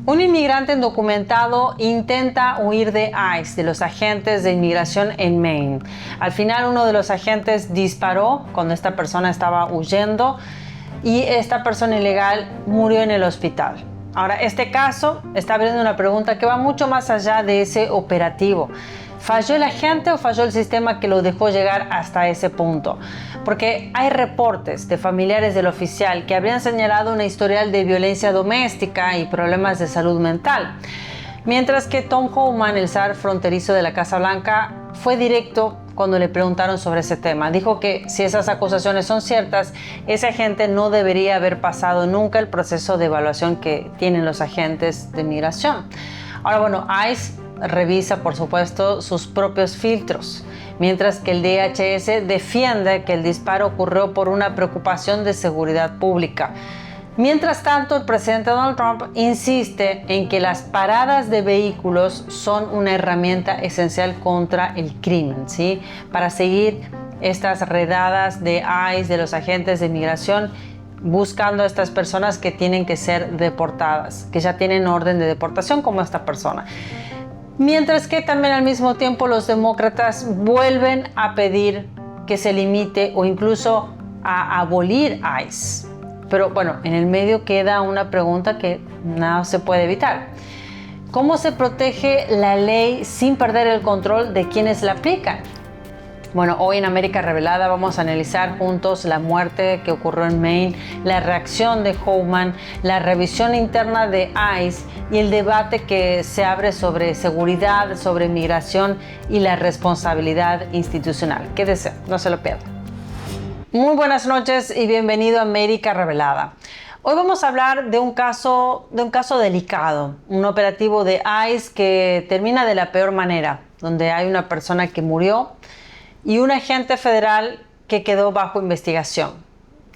Un inmigrante indocumentado intenta huir de ICE, de los agentes de inmigración en Maine. Al final, uno de los agentes disparó cuando esta persona estaba huyendo y esta persona ilegal murió en el hospital. Ahora, este caso está abriendo una pregunta que va mucho más allá de ese operativo. ¿Falló el agente o falló el sistema que lo dejó llegar hasta ese punto? Porque hay reportes de familiares del oficial que habrían señalado una historial de violencia doméstica y problemas de salud mental. Mientras que Tom Homan, el zar fronterizo de la Casa Blanca, fue directo cuando le preguntaron sobre ese tema. Dijo que si esas acusaciones son ciertas, ese agente no debería haber pasado nunca el proceso de evaluación que tienen los agentes de migración. Ahora, bueno, ICE revisa, por supuesto, sus propios filtros, mientras que el DHS defiende que el disparo ocurrió por una preocupación de seguridad pública. Mientras tanto, el presidente Donald Trump insiste en que las paradas de vehículos son una herramienta esencial contra el crimen, ¿sí? Para seguir estas redadas de ICE, de los agentes de inmigración, buscando a estas personas que tienen que ser deportadas, que ya tienen orden de deportación, como esta persona. Mientras que también al mismo tiempo los demócratas vuelven a pedir que se limite o incluso a abolir ICE. Pero bueno, en el medio queda una pregunta que no se puede evitar. ¿Cómo se protege la ley sin perder el control de quienes la aplican? Bueno, hoy en América Revelada vamos a analizar juntos la muerte que ocurrió en Maine, la reacción de Homan, la revisión interna de ICE y el debate que se abre sobre seguridad, sobre migración y la responsabilidad institucional. Quédese, no se lo pierda. Muy buenas noches y bienvenido a América Revelada. Hoy vamos a hablar de un caso delicado, un operativo de ICE que termina de la peor manera, donde hay una persona que murió y un agente federal que quedó bajo investigación.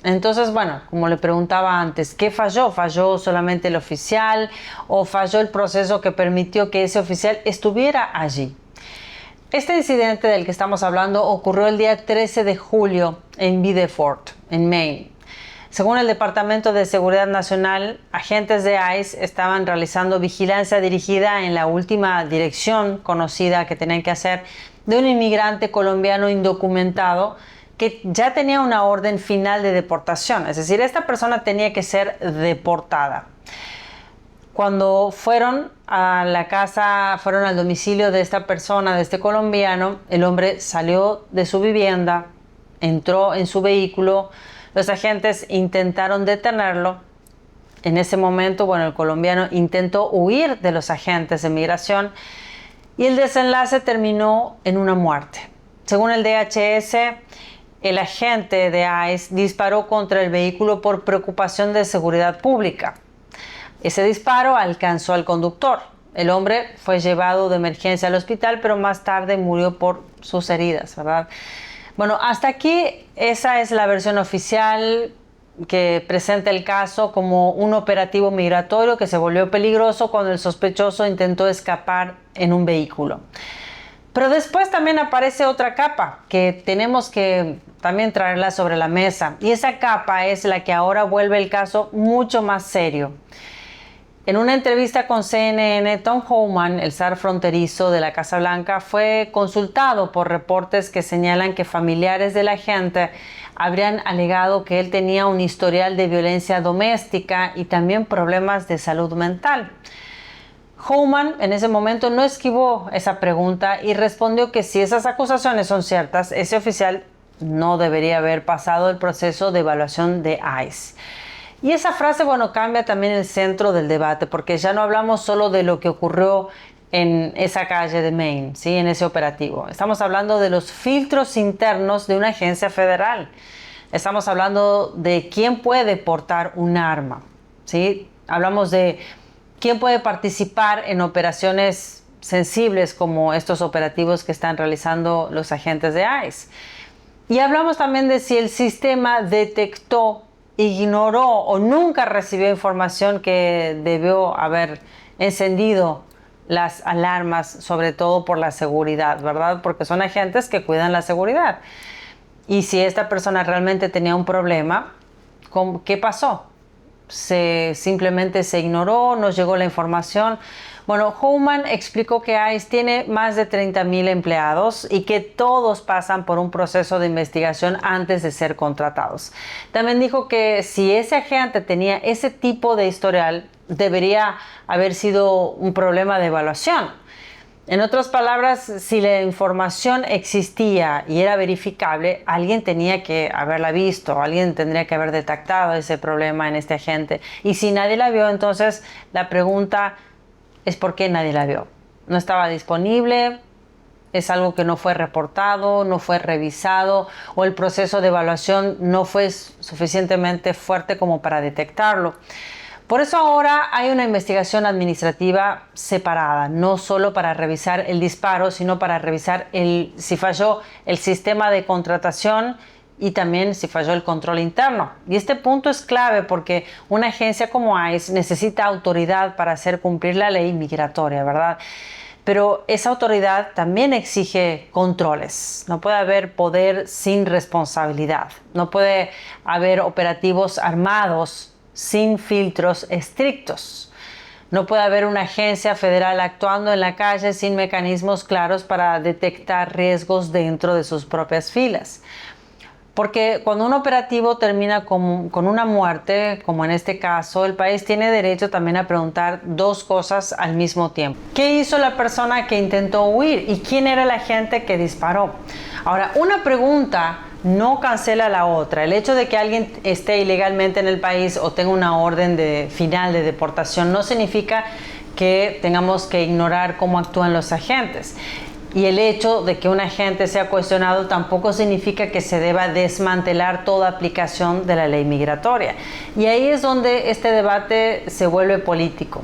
Entonces, bueno, como le preguntaba antes, ¿qué falló? ¿Falló solamente el oficial o falló el proceso que permitió que ese oficial estuviera allí? Este incidente del que estamos hablando ocurrió el día 13 de julio en Biddeford, en Maine. Según el Departamento de Seguridad Nacional, agentes de ICE estaban realizando vigilancia dirigida en la última dirección conocida que tenían que hacer de un inmigrante colombiano indocumentado que ya tenía una orden final de deportación. Es decir, esta persona tenía que ser deportada. Cuando fueron a la casa, fueron al domicilio de esta persona, de este colombiano, el hombre salió de su vivienda, entró en su vehículo. Los agentes intentaron detenerlo. En ese momento, bueno, el colombiano intentó huir de los agentes de migración y el desenlace terminó en una muerte. Según el DHS, el agente de ICE disparó contra el vehículo por preocupación de seguridad pública. Ese disparo alcanzó al conductor. El hombre fue llevado de emergencia al hospital, pero más tarde murió por sus heridas, ¿verdad? Bueno, hasta aquí esa es la versión oficial que presenta el caso como un operativo migratorio que se volvió peligroso cuando el sospechoso intentó escapar en un vehículo. Pero después también aparece otra capa que tenemos que también traerla sobre la mesa, y esa capa es la que ahora vuelve el caso mucho más serio. En una entrevista con CNN, Tom Homan, el zar fronterizo de la Casa Blanca, fue consultado por reportes que señalan que familiares del agente habrían alegado que él tenía un historial de violencia doméstica y también problemas de salud mental. Homan en ese momento no esquivó esa pregunta y respondió que si esas acusaciones son ciertas, ese oficial no debería haber pasado el proceso de evaluación de ICE. Y esa frase, bueno, cambia también el centro del debate, porque ya no hablamos solo de lo que ocurrió en esa calle de Maine, ¿sí? En ese operativo. Estamos hablando de los filtros internos de una agencia federal. Estamos hablando de quién puede portar un arma, ¿sí? Hablamos de quién puede participar en operaciones sensibles como estos operativos que están realizando los agentes de ICE. Y hablamos también de si el sistema detectó, ignoró o nunca recibió información que debió haber encendido las alarmas, sobre todo por la seguridad, ¿verdad? Porque son agentes que cuidan la seguridad. Y si esta persona realmente tenía un problema, ¿qué pasó? simplemente se ignoró, no llegó la información. Bueno, Homan explicó que ICE tiene más de 30,000 empleados y que todos pasan por un proceso de investigación antes de ser contratados. También dijo que si ese agente tenía ese tipo de historial, debería haber sido un problema de evaluación. En otras palabras, si la información existía y era verificable, alguien tenía que haberla visto, alguien tendría que haber detectado ese problema en este agente. Y si nadie la vio, entonces la pregunta es por qué nadie la vio. No estaba disponible, es algo que no fue reportado, no fue revisado, o el proceso de evaluación no fue suficientemente fuerte como para detectarlo. Por eso ahora hay una investigación administrativa separada, no solo para revisar el disparo, sino para revisar si falló el sistema de contratación y también si falló el control interno. Y este punto es clave porque una agencia como ICE necesita autoridad para hacer cumplir la ley migratoria, ¿verdad? Pero esa autoridad también exige controles. No puede haber poder sin responsabilidad. No puede haber operativos armados sin filtros estrictos. No puede haber una agencia federal actuando en la calle sin mecanismos claros para detectar riesgos dentro de sus propias filas. Porque cuando un operativo termina con una muerte, como en este caso, el país tiene derecho también a preguntar dos cosas al mismo tiempo. ¿Qué hizo la persona que intentó huir? ¿Y quién era el agente que disparó? Ahora, una pregunta no cancela la otra. El hecho de que alguien esté ilegalmente en el país o tenga una orden final de deportación no significa que tengamos que ignorar cómo actúan los agentes. Y el hecho de que un agente sea cuestionado tampoco significa que se deba desmantelar toda aplicación de la ley migratoria. Y ahí es donde este debate se vuelve político.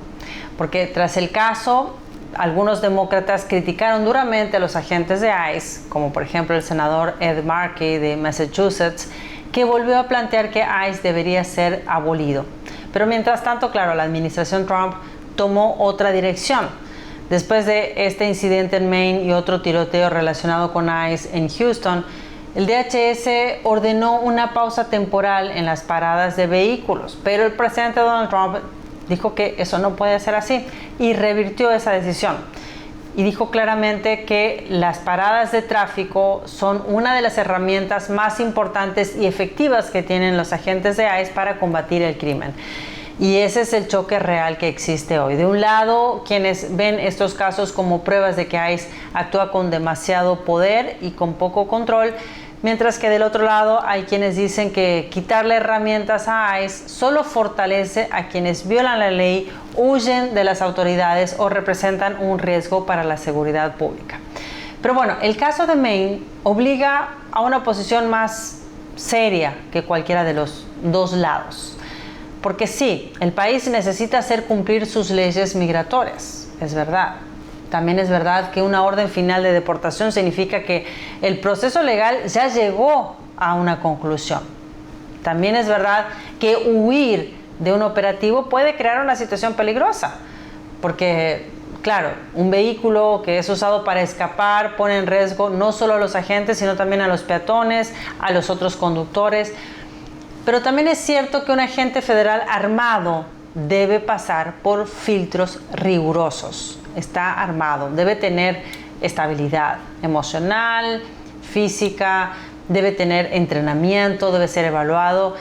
Porque tras el caso, algunos demócratas criticaron duramente a los agentes de ICE, como por ejemplo el senador Ed Markey de Massachusetts, que volvió a plantear que ICE debería ser abolido. Pero mientras tanto, claro, la administración Trump tomó otra dirección. Después de este incidente en Maine y otro tiroteo relacionado con ICE en Houston, el DHS ordenó una pausa temporal en las paradas de vehículos, pero el presidente Donald Trump dijo que eso no puede ser así y revirtió esa decisión. Y dijo claramente que las paradas de tráfico son una de las herramientas más importantes y efectivas que tienen los agentes de ICE para combatir el crimen. Y ese es el choque real que existe hoy. De un lado, quienes ven estos casos como pruebas de que ICE actúa con demasiado poder y con poco control, mientras que del otro lado hay quienes dicen que quitarle herramientas a ICE solo fortalece a quienes violan la ley, huyen de las autoridades o representan un riesgo para la seguridad pública. Pero bueno, el caso de Maine obliga a una posición más seria que cualquiera de los dos lados. Porque sí, el país necesita hacer cumplir sus leyes migratorias, es verdad. También es verdad que una orden final de deportación significa que el proceso legal ya llegó a una conclusión. También es verdad que huir de un operativo puede crear una situación peligrosa, porque, claro, un vehículo que es usado para escapar pone en riesgo no solo a los agentes, sino también a los peatones, a los otros conductores. Pero también es cierto que un agente federal armado debe pasar por filtros rigurosos. Está armado, debe tener estabilidad emocional, física, debe tener entrenamiento, debe ser evaluado.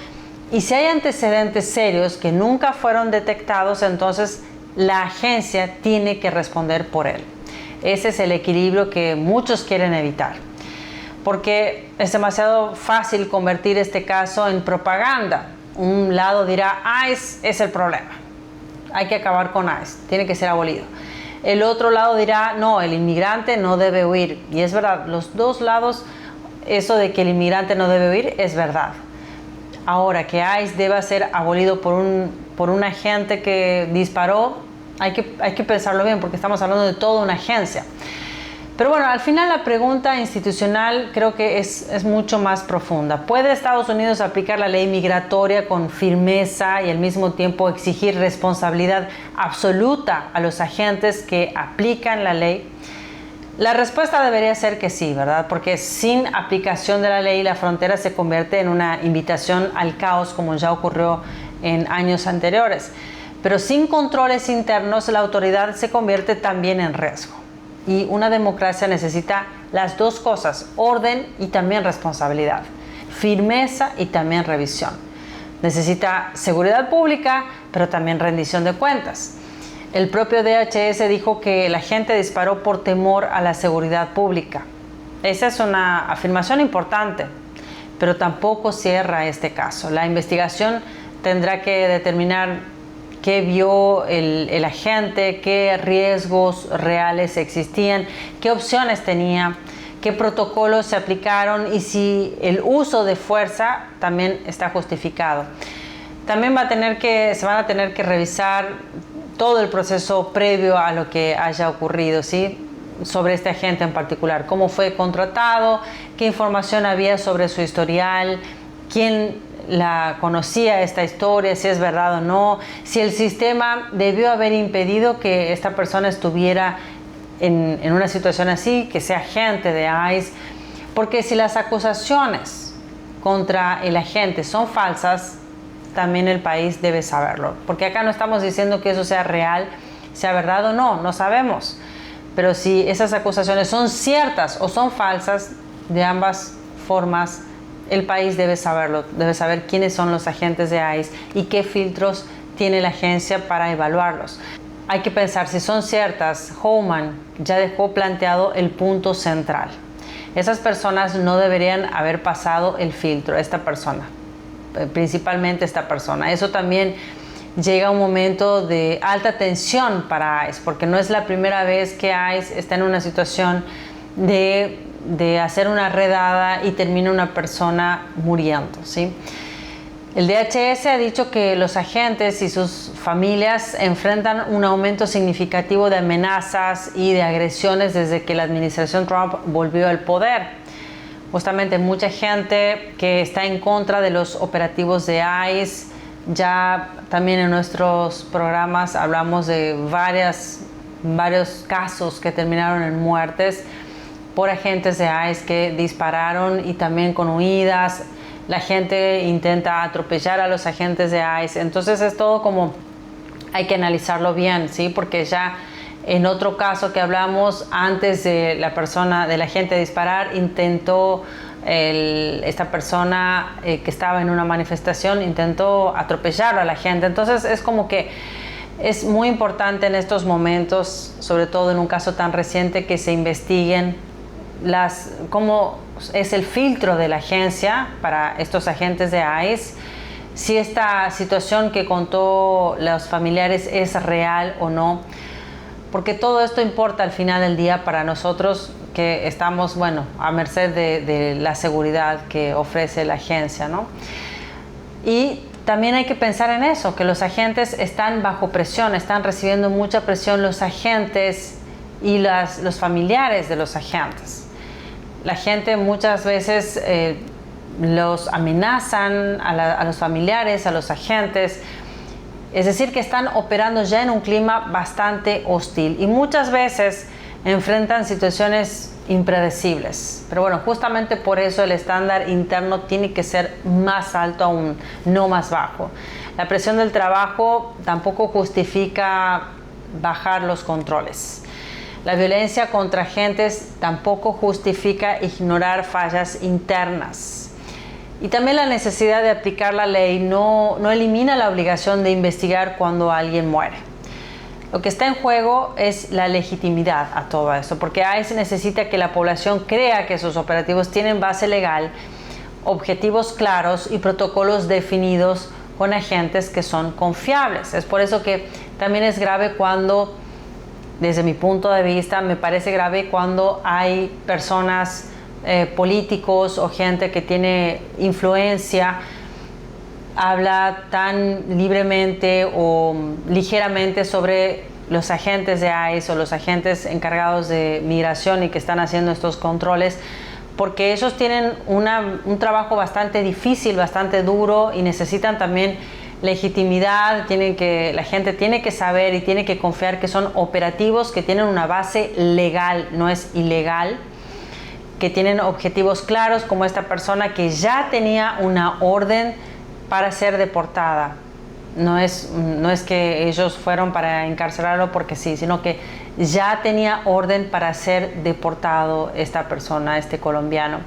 Y si hay antecedentes serios que nunca fueron detectados, entonces la agencia tiene que responder por él. Ese es el equilibrio que muchos quieren evitar. Porque es demasiado fácil convertir este caso en propaganda. Un lado dirá, ICE es el problema, hay que acabar con ICE, tiene que ser abolido. El otro lado dirá, no, el inmigrante no debe huir. Y es verdad, los dos lados, eso de que el inmigrante no debe huir es verdad. Ahora, que ICE deba ser abolido por un agente que disparó, hay que pensarlo bien, porque estamos hablando de toda una agencia. Pero bueno, al final la pregunta institucional creo que es mucho más profunda. ¿Puede Estados Unidos aplicar la ley migratoria con firmeza y al mismo tiempo exigir responsabilidad absoluta a los agentes que aplican la ley? La respuesta debería ser que sí, ¿verdad? Porque sin aplicación de la ley, la frontera se convierte en una invitación al caos, como ya ocurrió en años anteriores. Pero sin controles internos, la autoridad se convierte también en riesgo. Y una democracia necesita las dos cosas, orden y también responsabilidad, firmeza y también revisión. Necesita seguridad pública, pero también rendición de cuentas. El propio DHS dijo que la gente disparó por temor a la seguridad pública. Esa es una afirmación importante, pero tampoco cierra este caso. La investigación tendrá que determinar qué vio el agente, qué riesgos reales existían, qué opciones tenía, qué protocolos se aplicaron y si el uso de fuerza también está justificado. También se van a tener que revisar todo el proceso previo a lo que haya ocurrido, ¿sí? Sobre este agente en particular, cómo fue contratado, qué información había sobre su historial, quién la conocía esta historia, si es verdad o no, si el sistema debió haber impedido que esta persona estuviera en una situación así, que sea agente de ICE, porque si las acusaciones contra el agente son falsas, también el país debe saberlo, porque acá no estamos diciendo que eso sea real, sea verdad o no, no sabemos, pero si esas acusaciones son ciertas o son falsas, de ambas formas, el país debe saberlo, debe saber quiénes son los agentes de ICE y qué filtros tiene la agencia para evaluarlos. Hay que pensar, si son ciertas, Homan ya dejó planteado el punto central. Esas personas no deberían haber pasado el filtro, esta persona, principalmente esta persona. Eso también llega a un momento de alta tensión para ICE, porque no es la primera vez que ICE está en una situación de hacer una redada y termina una persona muriendo, ¿sí? El DHS ha dicho que los agentes y sus familias enfrentan un aumento significativo de amenazas y de agresiones desde que la administración Trump volvió al poder. Justamente mucha gente que está en contra de los operativos de ICE. Ya también en nuestros programas hablamos de varios casos que terminaron en muertes por agentes de ICE que dispararon y también con huidas. La gente intenta atropellar a los agentes de ICE. Entonces es todo como hay que analizarlo bien, ¿sí? Porque ya en otro caso que hablamos, antes de del agente disparar, intentó esta persona que estaba en una manifestación, intentó atropellar a la gente. Entonces es como que es muy importante en estos momentos, sobre todo en un caso tan reciente, que se investiguen cómo es el filtro de la agencia para estos agentes de ICE, si esta situación que contó los familiares es real o no, porque todo esto importa al final del día para nosotros que estamos, a merced de la seguridad que ofrece la agencia, ¿no? Y también hay que pensar en eso, que los agentes están bajo presión, están recibiendo mucha presión los agentes y los familiares de los agentes. La gente muchas veces los amenazan a los familiares, a los agentes. Es decir, que están operando ya en un clima bastante hostil y muchas veces enfrentan situaciones impredecibles. Pero bueno, justamente por eso el estándar interno tiene que ser más alto aún, no más bajo. La presión del trabajo tampoco justifica bajar los controles. La violencia contra agentes tampoco justifica ignorar fallas internas. Y también la necesidad de aplicar la ley no elimina la obligación de investigar cuando alguien muere. Lo que está en juego es la legitimidad a todo esto, porque ICE necesita que la población crea que sus operativos tienen base legal, objetivos claros y protocolos definidos con agentes que son confiables. Es por eso que también es grave cuando, desde mi punto de vista, me parece grave cuando hay personas, políticos o gente que tiene influencia, habla tan libremente o ligeramente sobre los agentes de ICE o los agentes encargados de migración y que están haciendo estos controles, porque ellos tienen un trabajo bastante difícil, bastante duro y necesitan también legitimidad. La gente tiene que saber y tiene que confiar que son operativos que tienen una base legal, no es ilegal, que tienen objetivos claros, como esta persona que ya tenía una orden para ser deportada. no es que ellos fueron para encarcelarlo porque sí, sino que ya tenía orden para ser deportado esta persona, este colombiano.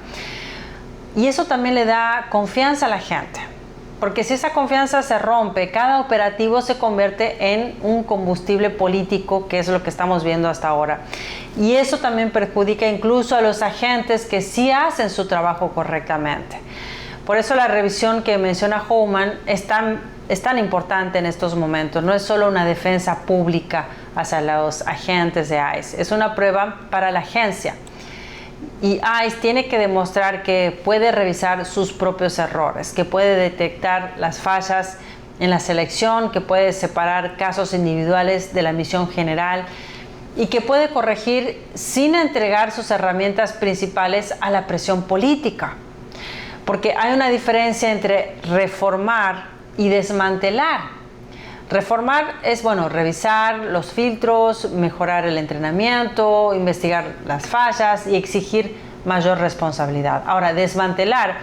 Y eso también le da confianza a la gente, porque si esa confianza se rompe, cada operativo se convierte en un combustible político, que es lo que estamos viendo hasta ahora. Y eso también perjudica incluso a los agentes que sí hacen su trabajo correctamente. Por eso la revisión que menciona Homan es tan importante en estos momentos. No es solo una defensa pública hacia los agentes de ICE, es una prueba para la agencia. Y ICE tiene que demostrar que puede revisar sus propios errores, que puede detectar las fallas en la selección, que puede separar casos individuales de la misión general y que puede corregir sin entregar sus herramientas principales a la presión política. Porque hay una diferencia entre reformar y desmantelar. Reformar es, revisar los filtros, mejorar el entrenamiento, investigar las fallas y exigir mayor responsabilidad. Ahora, desmantelar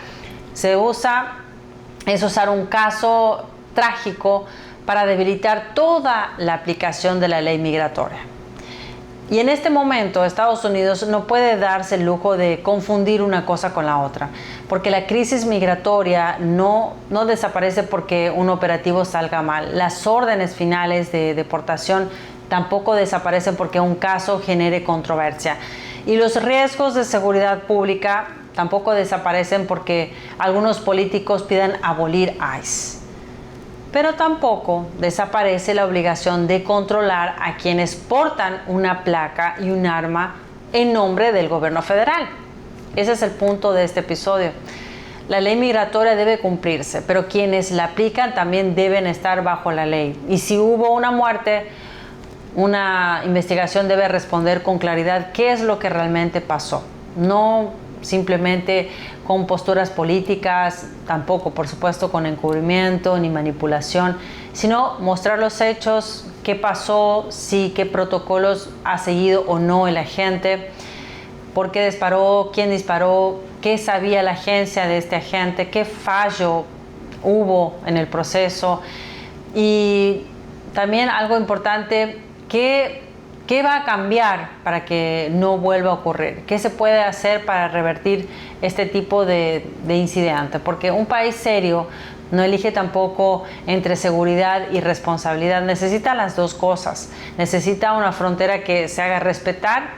es usar un caso trágico para debilitar toda la aplicación de la ley migratoria. Y en este momento Estados Unidos no puede darse el lujo de confundir una cosa con la otra, porque la crisis migratoria no desaparece porque un operativo salga mal. Las órdenes finales de deportación tampoco desaparecen porque un caso genere controversia. Y los riesgos de seguridad pública tampoco desaparecen porque algunos políticos pidan abolir ICE. Pero tampoco desaparece la obligación de controlar a quienes portan una placa y un arma en nombre del gobierno federal. Ese es el punto de este episodio. La ley migratoria debe cumplirse, pero quienes la aplican también deben estar bajo la ley. Y si hubo una muerte, una investigación debe responder con claridad qué es lo que realmente pasó. No simplemente con posturas políticas, tampoco, por supuesto, con encubrimiento ni manipulación, sino mostrar los hechos, qué pasó, qué protocolos ha seguido o no el agente, por qué disparó, quién disparó, qué sabía la agencia de este agente, qué fallo hubo en el proceso y también algo importante, ¿qué va a cambiar para que no vuelva a ocurrir? ¿Qué se puede hacer para revertir este tipo de incidente? Porque un país serio no elige tampoco entre seguridad y responsabilidad. Necesita las dos cosas. Necesita una frontera que se haga respetar,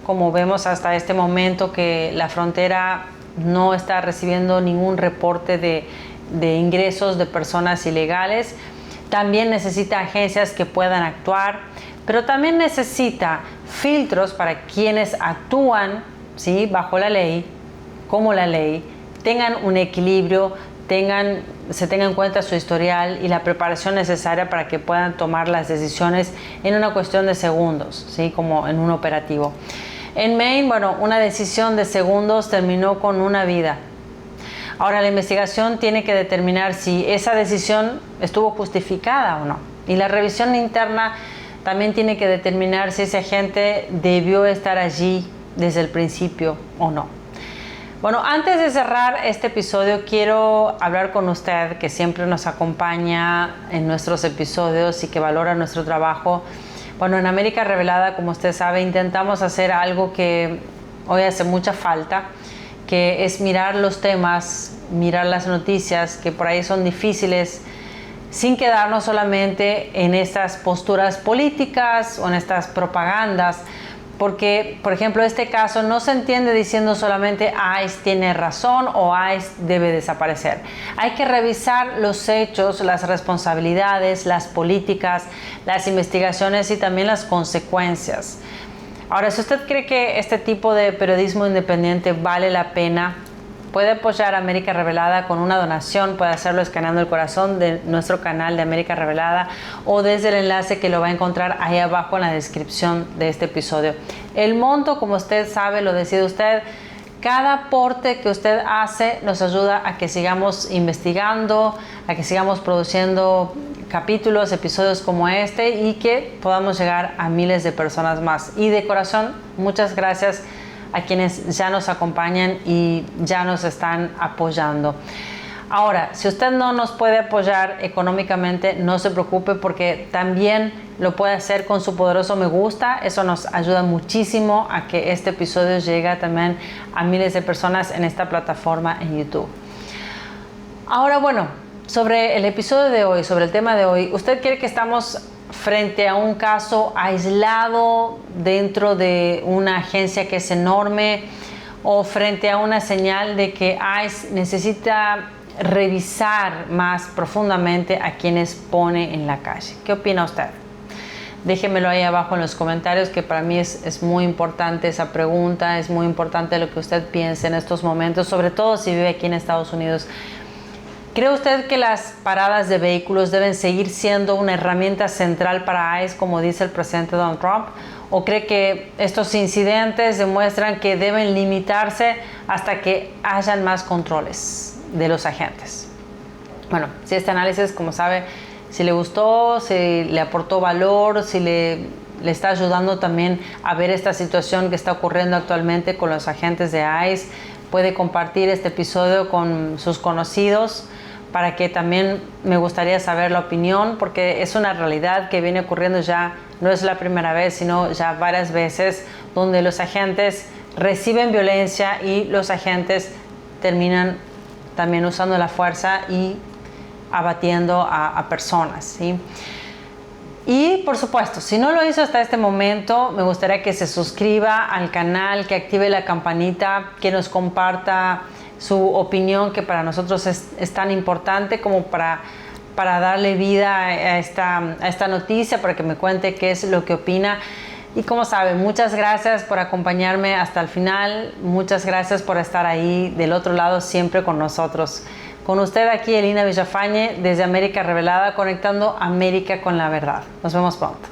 como vemos hasta este momento que la frontera no está recibiendo ningún reporte de ingresos de personas ilegales. También necesita agencias que puedan actuar, pero también necesita filtros para quienes actúan, ¿sí?, bajo la ley, como la ley, tengan un equilibrio, se tenga en cuenta su historial y la preparación necesaria para que puedan tomar las decisiones en una cuestión de segundos, ¿sí?, como en un operativo. En Maine, una decisión de segundos terminó con una vida. Ahora la investigación tiene que determinar si esa decisión estuvo justificada o no. Y la revisión interna también tiene que determinar si ese agente debió estar allí desde el principio o no. Antes de cerrar este episodio, quiero hablar con usted, que siempre nos acompaña en nuestros episodios y que valora nuestro trabajo. En América Revelada, como usted sabe, intentamos hacer algo que hoy hace mucha falta, que es mirar los temas, mirar las noticias que por ahí son difíciles, sin quedarnos solamente en estas posturas políticas o en estas propagandas, porque, por ejemplo, este caso no se entiende diciendo solamente ICE tiene razón o ICE debe desaparecer. Hay que revisar los hechos, las responsabilidades, las políticas, las investigaciones y también las consecuencias. Ahora, si usted cree que este tipo de periodismo independiente vale la pena, puede apoyar a América Revelada con una donación, puede hacerlo escaneando el corazón de nuestro canal de América Revelada o desde el enlace que lo va a encontrar ahí abajo en la descripción de este episodio. El monto, como usted sabe, lo decide usted. Cada aporte que usted hace nos ayuda a que sigamos investigando, a que sigamos produciendo capítulos, episodios como este y que podamos llegar a miles de personas más. Y de corazón, muchas gracias a quienes ya nos acompañan y ya nos están apoyando. Ahora, si usted no nos puede apoyar económicamente, no se preocupe porque también lo puede hacer con su poderoso me gusta. Eso nos ayuda muchísimo a que este episodio llegue también a miles de personas en esta plataforma en YouTube. Ahora, bueno, sobre el episodio de hoy, sobre el tema de hoy, ¿usted cree que estamos frente a un caso aislado dentro de una agencia que es enorme o frente a una señal de que ICE necesita revisar más profundamente a quienes pone en la calle? ¿Qué opina usted? Déjenmelo ahí abajo en los comentarios, que para mí es muy importante esa pregunta, es muy importante lo que usted piense en estos momentos, sobre todo si vive aquí en Estados Unidos. ¿Cree usted que las paradas de vehículos deben seguir siendo una herramienta central para ICE, como dice el presidente Donald Trump? ¿O cree que estos incidentes demuestran que deben limitarse hasta que hayan más controles de los agentes? Bueno, si este análisis, como sabe, si le gustó, si le aportó valor, si le está ayudando también a ver esta situación que está ocurriendo actualmente con los agentes de ICE, puede compartir este episodio con sus conocidos para que también me gustaría saber la opinión, porque es una realidad que viene ocurriendo ya, no es la primera vez, sino ya varias veces, donde los agentes reciben violencia y los agentes terminan también usando la fuerza y abatiendo a personas, ¿sí? Y por supuesto, si no lo hizo hasta este momento, me gustaría que se suscriba al canal, que active la campanita, que nos comparta su opinión, que para nosotros es tan importante como para darle vida a esta noticia, para que me cuente qué es lo que opina. Y como saben, muchas gracias por acompañarme hasta el final, muchas gracias por estar ahí del otro lado siempre con nosotros. Con usted aquí, Elina Villafañe, desde América Revelada, conectando América con la verdad. Nos vemos pronto.